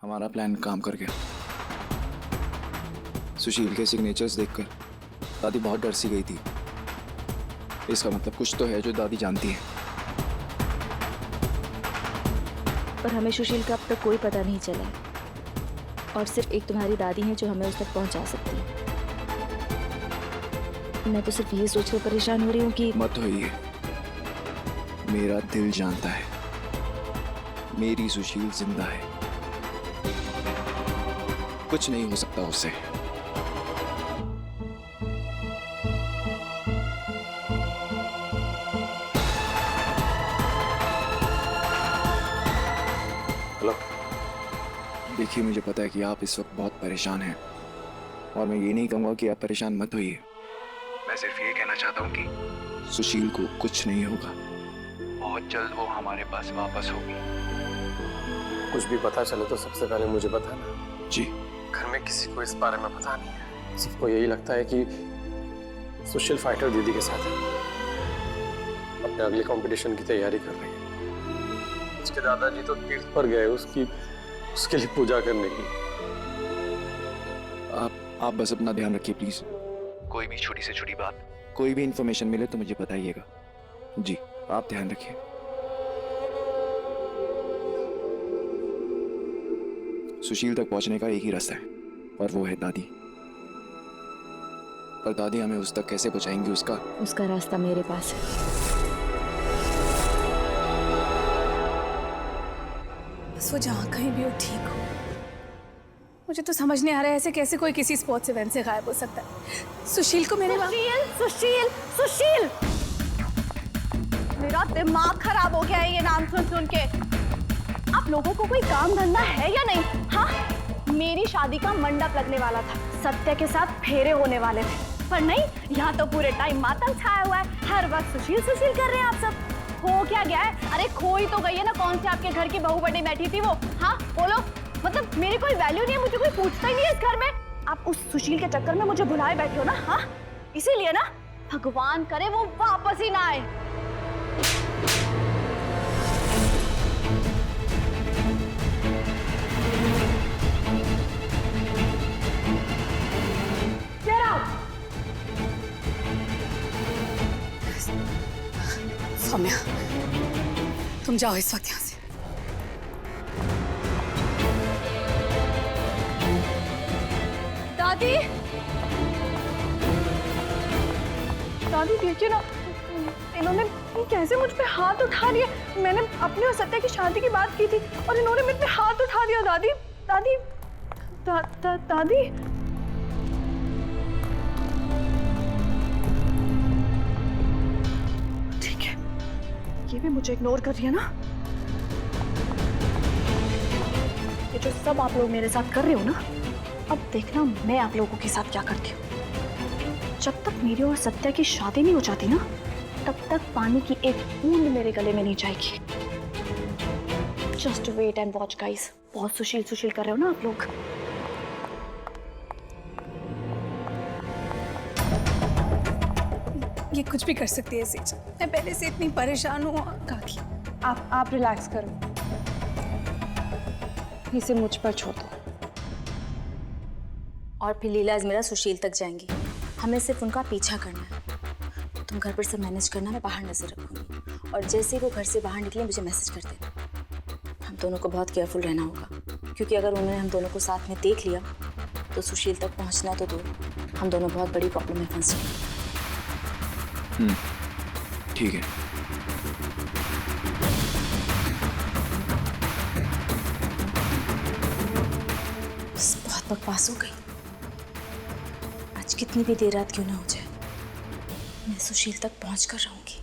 हमारा प्लान काम कर गया। सुशील के सिग्नेचर्स देखकर दादी बहुत डर सी गई थी। इसका मतलब कुछ तो है जो दादी जानती है। और हमें सुशील का अब तक कोई पता नहीं चला है। और सिर्फ एक तुम्हारी दादी है जो हमें उस तक पहुंचा सकती है। मैं तो सिर्फ ये सोचकर परेशान हो रही हूँ कि मत होइए, मेरा दिल जानता है मेरी सुशील जिंदा है। कुछ नहीं हो सकता उससे। हेलो। देखिए, मुझे पता है कि आप इस वक्त बहुत परेशान हैं और मैं ये नहीं कहूंगा कि आप परेशान मत होइए। मैं सिर्फ ये कहना चाहता हूँ कि सुशील को कुछ नहीं होगा। बहुत जल्द वो हमारे पास वापस होगी। कुछ भी पता चले तो सबसे पहले मुझे बताना। जी। घर में किसी को इस बारे में पता नहीं है। सबको यही लगता है कि सुशील फाइटर दीदी के साथ है, अपने अगले कंपटीशन की तैयारी कर रही है। उसके दादाजी तो तीर्थ पर गए उसके लिए पूजा करने की। आप बस अपना ध्यान रखिए प्लीज। कोई भी छोटी से छोटी बात, कोई भी इंफॉर्मेशन मिले तो मुझे बताइएगा। जी, आप ध्यान रखिए। सुशील तक पहुंचने का एक ही रास्ता है और वो है दादी। पर दादी हमें उस तक कैसे पहुंचाएंगी उसका रास्ता मेरे पास है। बस वो जहाँ कहीं भी हो ठीक हो। मुझे तो समझ नहीं आ रहा है ऐसे कैसे कोई किसी स्पोर्ट्स इवेंट से गायब हो सकता है। सुशील को मेरे सुशील सुशील मेरा दिमाग खराब हो गया है ये नाम सुन सुन के। आप लोगों को कोई काम धंधा है या नहीं? हाँ, मेरी शादी का मंडप लगने वाला था, सत्य के साथ फेरे होने वाले थे, पर नहीं, यहाँ तो पूरे टाइम मातम छाया हुआ है। हर वक्त सुशील सुशील कर रहे हैं आप सब। हो क्या गया है? अरे खोई तो गई है ना, कौन से आपके घर की बहू बनी बैठी थी वो? हाँ बोलो, मतलब मेरी कोई वैल्यू नहीं है, मुझे कोई पूछता ही नहीं है इस घर में। आप उस सुशील के चक्कर में मुझे भुलाए बैठे हो ना। हाँ, इसीलिए ना, भगवान करे वो वापस ही ना आए। सौम्या, तुम जाओ इस वक्त यहाँ से। दादी, दादी देखिए ना, इन्होंने कैसे मुझ पे हाथ उठा लिया। मैंने अपने और सत्या की शादी की बात की थी और इन्होंने मुझ पे हाथ उठा दिया। दादी दादी दादी ठीक है, ये भी मुझे इग्नोर कर रही है ना। ये जो सब आप लोग मेरे साथ कर रहे हो ना, अब देखना मैं आप लोगों के साथ क्या करती हूँ। जब तक मेरी और सत्या की शादी नहीं हो जाती ना, तब तक पानी की एक बूंद मेरे गले में नहीं जाएगी। Just wait and watch guys. बहुत सुशील सुशील कर रहे हो ना आप लोग। ये कुछ भी कर सकती है सेज। मैं पहले से इतनी परेशान हूँ। काकी, आप रिलैक्स करो, इसे मुझ पर छोड़ दो। और फिर लीला मेरा सुशील तक जाएंगी। हमें सिर्फ उनका पीछा करना है। तुम घर पर सब मैनेज करना, मैं बाहर नजर रखूंगी। और जैसे ही वो घर से बाहर निकले मुझे मैसेज कर देना। हम दोनों को बहुत केयरफुल रहना होगा, क्योंकि अगर उन्होंने हम दोनों को साथ में देख लिया तो सुशील तक पहुंचना तो दूर, हम दोनों बहुत बड़ी प्रॉब्लम में फंस जाएंगे। ठीक है। बस बहुत बकवास हो गई। आज कितनी भी देर रात क्यों ना हो जाए, मैं सुशील तक पहुंच कर रहूंगी।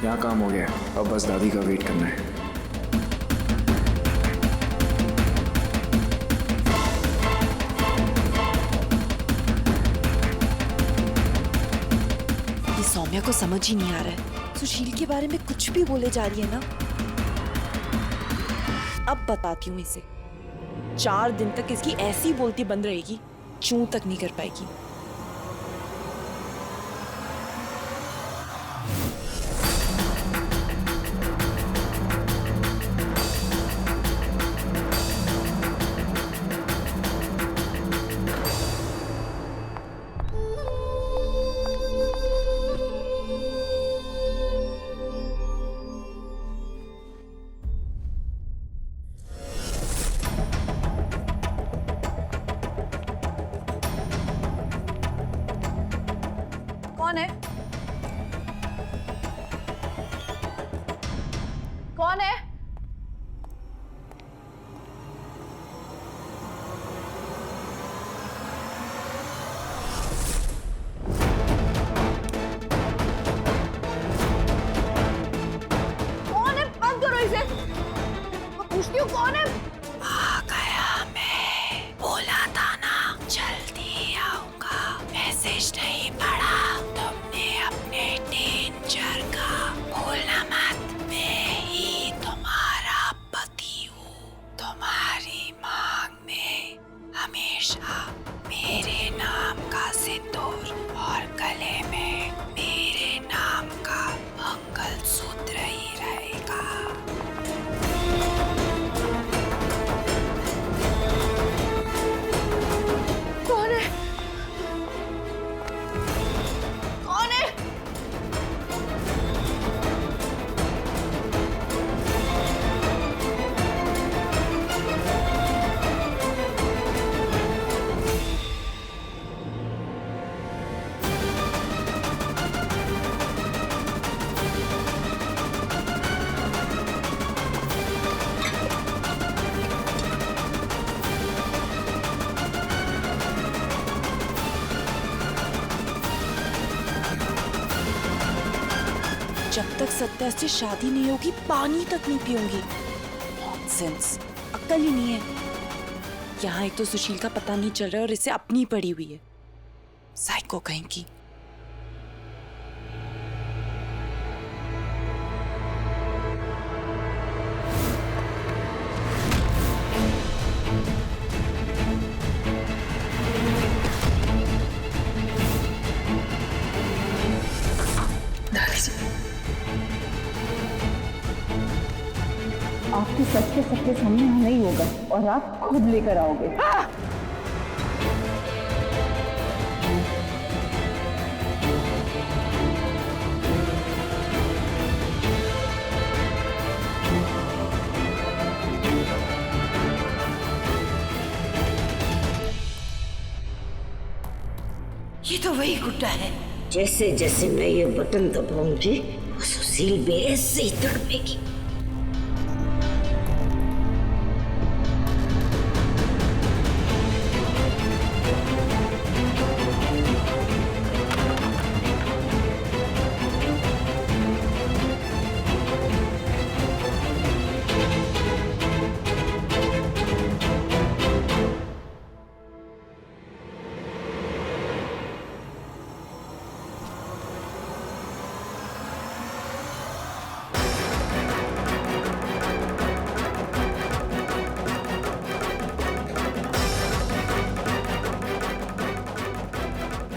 यहाँ काम हो गया, अब बस दादी का वेट करना है। सौम्या को समझ ही नहीं आ रहा है सुशील के बारे में कुछ भी बोले जा रही है ना। अब बताती हूँ इसे, 4 दिन तक इसकी ऐसी बोलती बंद रहेगी, चूं तक नहीं कर पाएगी। कौन है? कौन है? कौन है? बंद करो इसे। मैं पूछती हूँ कौन है? आ गया मैं, बोला था ना जल्दी आऊंगा, मैसेज नहीं पढ़ा तुमने अपने डेंजर का, भूलना मत मैं ही तुम्हारा पति हूँ, तुम्हारी मांग में हमेशा मेरे नाम का सिंदूर और गले में मेरे नाम का मंगलसूत्र ही रहेगा। कौन है? कौन है? जब तक सत्या से शादी नहीं होगी पानी तक नहीं पीऊंगी। नॉनसेंस, अक्ल ही नहीं है। यहाँ एक तो सुशील का पता नहीं चल रहा है और इसे अपनी पड़ी हुई है, साइको कहीं की। आपके सच के सबके सामने नहीं होगा और आप खुद लेकर आओगे। ये तो वही गुड्डा है। जैसे जैसे मैं ये बटन दबाऊंगी वो सुशील भी ऐसे ही तड़पेगी।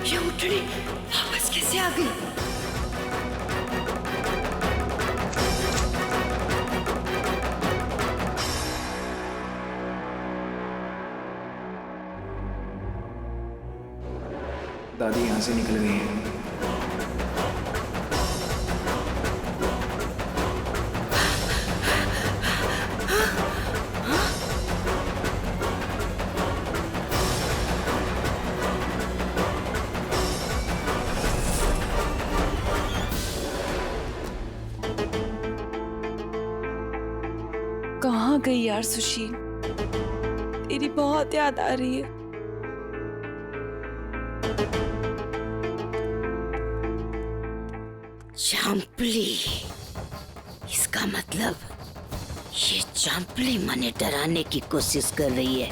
ये उठनी वापस कैसे आ गई? दादी यहाँ से निकल गई है। कहाँ गई यार सुशील, तेरी बहुत याद आ रही है। चांपली, इसका मतलब ये चांपली मने डराने की कोशिश कर रही है।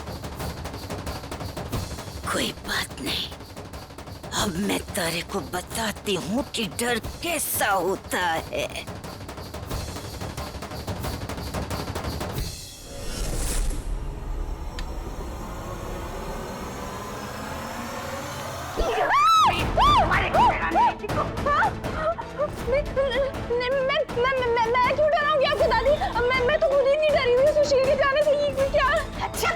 कोई बात नहीं, अब मैं तारे को बताती हूँ कि डर कैसा होता है। मैं क्यों डराऊंगी आपको दादी? मैं तो खुद ही नहीं डरी हुई सुशील के जाने से। ये क्या? अच्छा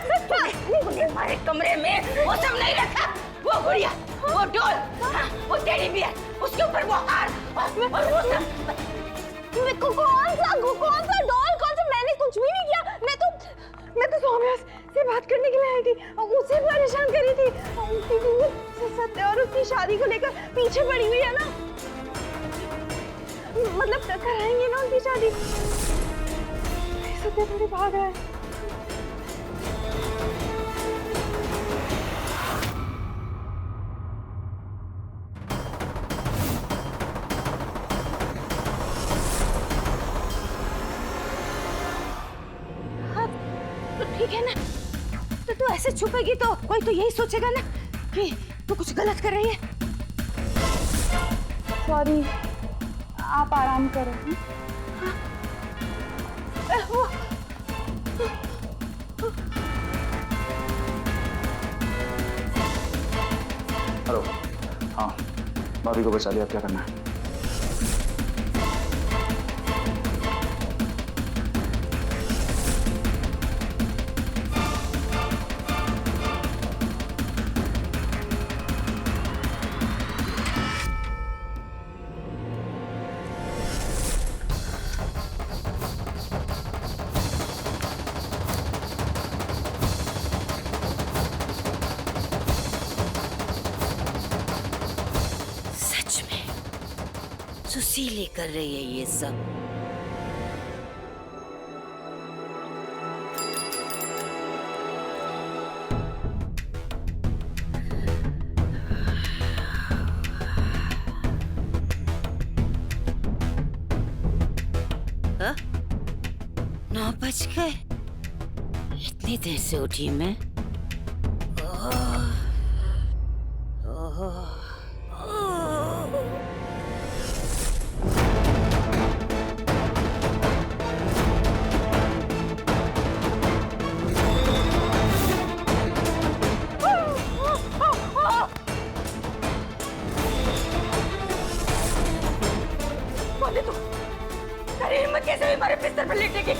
हमारे कमरे में वो सब नहीं रखा। वो गुड़िया, वो डोल, वो टेडी बियर, उसके ऊपर वो हार और वो सब। कौन सा डॉल? कौन सा? मैंने कुछ भी नहीं किया। मैं तो सौम्या से बात करने के लिए आई थी, उसे परेशान करी थी क्योंकि वो सत्य और उसकी शादी को लेकर पीछे पड़ी हुई है ना। मतलब कराएंगे ना उनकी शादी। सत्य थोड़ी भाग रहा है। ठीक है ना, तो तू ऐसे छुपेगी तो कोई तो यही सोचेगा ना कि तू कुछ गलत कर रही है। सॉरी, आप आराम करो। हेलो, हाँ, भाभी को बचा लिया, अब क्या करना है? सुशील कर रही है ये सब। हाँ? 9 बज गए? इतनी देर से उठी मैं। कैसे भी हमारे बिस्तर पर लेटेगी?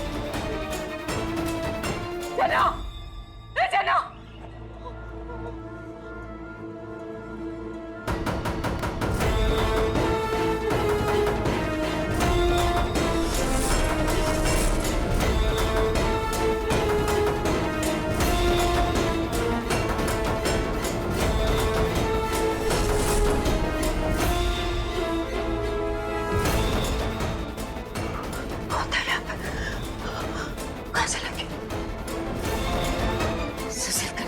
जना, जना।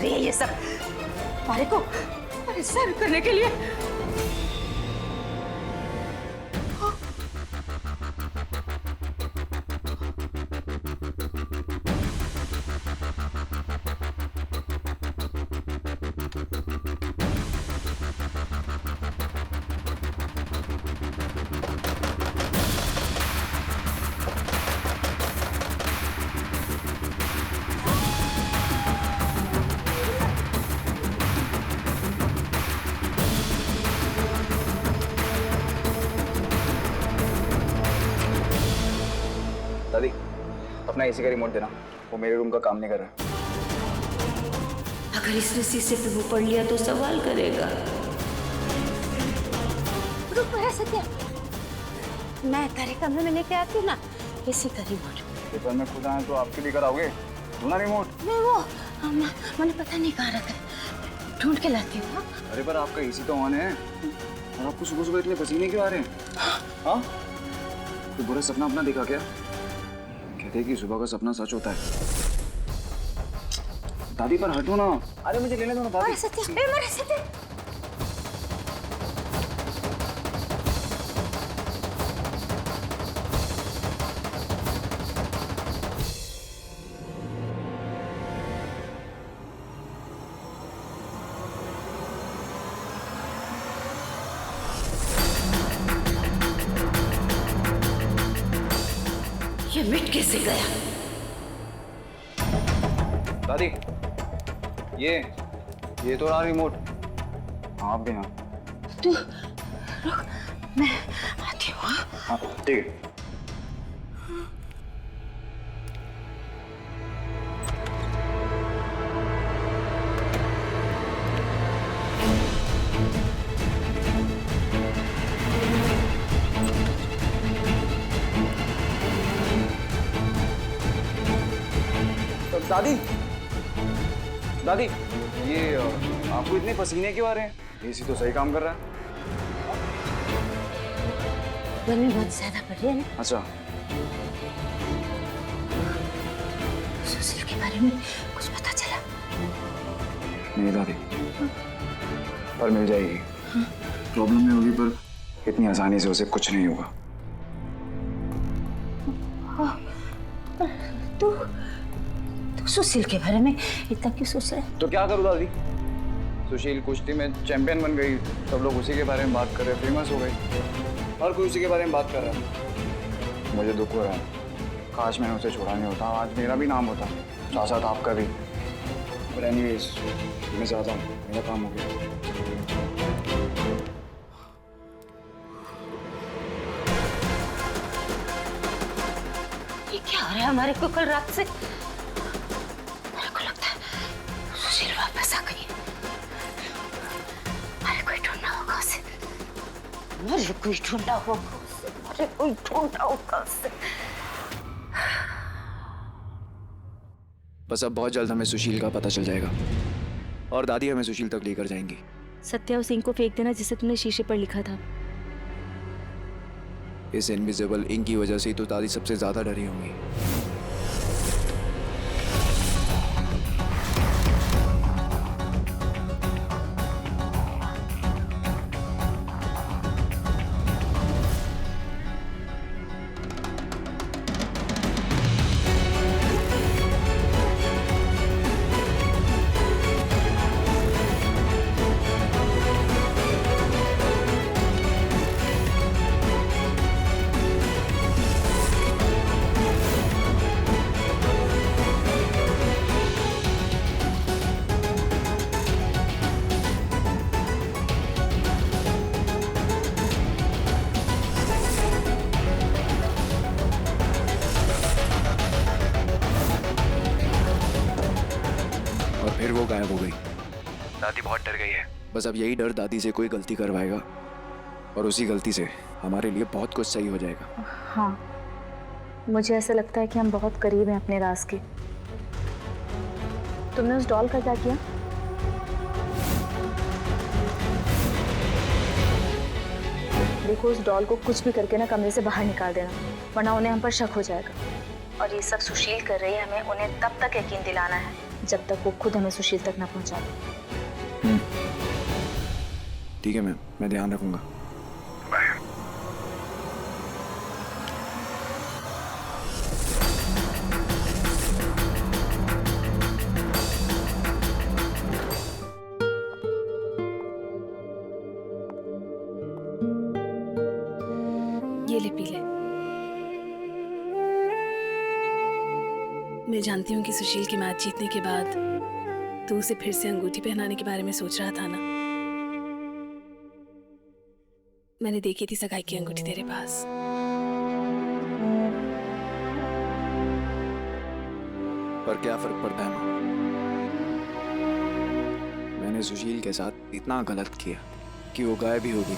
ये सब मारे को परेशान करने के लिए। दादी, अपना एसी का रिमोट देना, वो मेरे रूम का काम नहीं कर रहा। अगर इसने शीशे पे मुंह पड़ लिया तो सवाल करेगा। रुक सत्या, मैं तेरे कमरे में लेके आती हूँ ना एसी का रिमोट। पेपर में खुद आए तो आपके लिए कराओगे? दूना रिमोट? नहीं, वो मैंने पता नहीं कहाँ रखा है, ढूंढ के लाती हूँ। अरे पर आपका एसी तो ऑन है और आपको सुबह सुबह इतने पसीने क्यों आ रहे हैं? हाँ, तो बुरा सपना अपना देखा क्या? कहते हैं कि सुबह का सपना सच होता है। दादी पर हटो ना। अरे मुझे लेने दो ना दादी। सत्या, ये मिट कैसे गया? दादी, ये तो रहा रिमोट। आप भी हाँ। तू रुक, मैं आती हूँ। हाँ ठीक है। दादी, दादी, ये आपको इतने पसीने क्यों आ रहे हैं? एसी तो सही काम कर रहा है। गर्मी बहुत ज्यादा पड़ रही है ना। अच्छा, सुशील के बारे में कुछ पता चला? नहीं दादी, पर मिल जाएगी। प्रॉब्लम नहीं होगी, पर इतनी आसानी से उसे कुछ नहीं होगा। तू सुशील के बारे में इतना क्यों सोच रहा है? तो क्या करूँ दादी? सुशील कुश्ती में चैंपियन बन गई, सब लोग उसी के बारे में बात कर रहे हैं, फेमस हो गई, हर कोई उसी के बारे में बात कर रहा है। मुझे दुख हो रहा है, काश मैंने उसे छोड़ा नहीं होता, आज मेरा भी नाम होता, साथ साथ आपका भी। पर एनीवेज, मैं जाता हूँ, मेरा काम हो गया। ये क्या हो रहा है हमारे को? कल रात से मेरे को लगता है सुशील वापस आ गई। अरे कोई ढूंढना होगा उसे, मुझे कोई ढूंढना होगा उसे, मुझे कोई ढूंढना होगा उसे। बस अब बहुत जल्द हमें सुशील का पता चल जाएगा और दादी हमें सुशील तक लेकर जाएंगी। सत्या उस इंक को फेंक देना जिसे तुमने शीशे पर लिखा था। इस इनविजिबल इंक की वजह से ही तो दादी सबसे ज्यादा डरी होंगी। फिर वो गायब हो गई। दादी बहुत डर गई है। बस अब यही डर दादी से कोई गलती करवाएगा और उसी गलती से हमारे लिए बहुत कुछ सही हो जाएगा। हाँ, मुझे ऐसा लगता है कि हम बहुत करीब हैं अपने राज के। तुमने उस डॉल का क्या किया? देखो, उस डॉल को कुछ भी करके ना कमरे से बाहर निकाल देना, वरना उन्हें हम पर शक हो जाएगा। और ये सब सुशील कर रही है, हमें उन्हें तब तक यकीन दिलाना है जब तक वो खुद हमें सुशील तक ना पहुंचा दे। ठीक है मैम, मैं ध्यान रखूंगा। बाय। ये ले, पी ले। मैं जानती हूँ कि सुशील की मैच जीतने के बाद तू उसे फिर से अंगूठी पहनाने के बारे में सोच रहा था ना। मैंने देखी थी सगाई की अंगूठी तेरे पास। पर क्या फर्क पड़ता है माँ? मैंने सुशील के साथ इतना गलत किया कि वो गायब भी हो गई,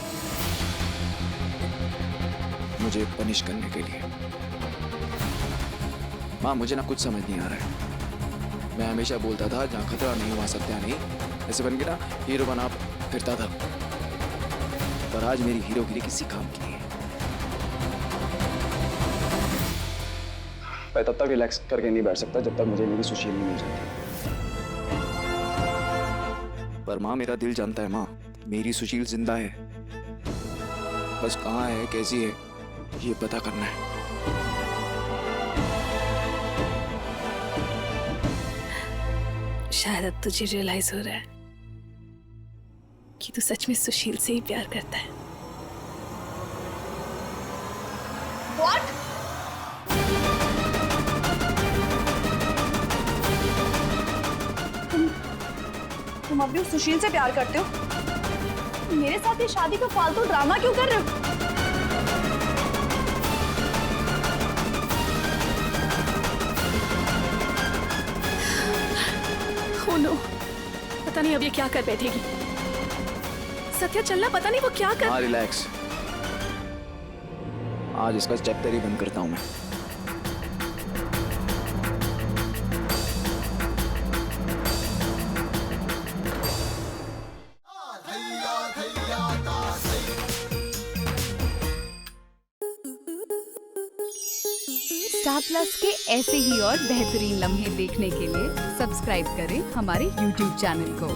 मुझे पनिश करने के लिए। माँ, मुझे ना कुछ समझ नहीं आ रहा है। मैं हमेशा बोलता था जहाँ खतरा नहीं वहाँ सत्या नहीं, ऐसे बन के ना हीरो बना फिरता था, पर आज मेरी हीरोगिरी किसी काम की नहीं है। मैं तब तक रिलैक्स करके नहीं बैठ सकता जब तक मुझे मेरी सुशील नहीं मिल जाती। पर माँ, मेरा दिल जानता है माँ, मेरी सुशील जिंदा है। बस कहाँ है, कैसी है, ये पता करना है। शायद अब तुझे रियलाइज हो रहा है कि तू सच में सुशील से ही प्यार करता है। What? तुम अब भी उस सुशील से प्यार करते हो। मेरे साथ ये शादी का फालतू ड्रामा क्यों कर रहे हो? Oh no, पता नहीं अब ये क्या कर बैठेगी। सत्या चलना, पता नहीं वो क्या कर। हाँ रिलैक्स, आज इसका चैप्टर ही बंद करता हूँ मैं। स्टार प्लस के ऐसे ही और बेहतरीन लम्हे देखने के लिए सब्सक्राइब करें हमारे YouTube चैनल को।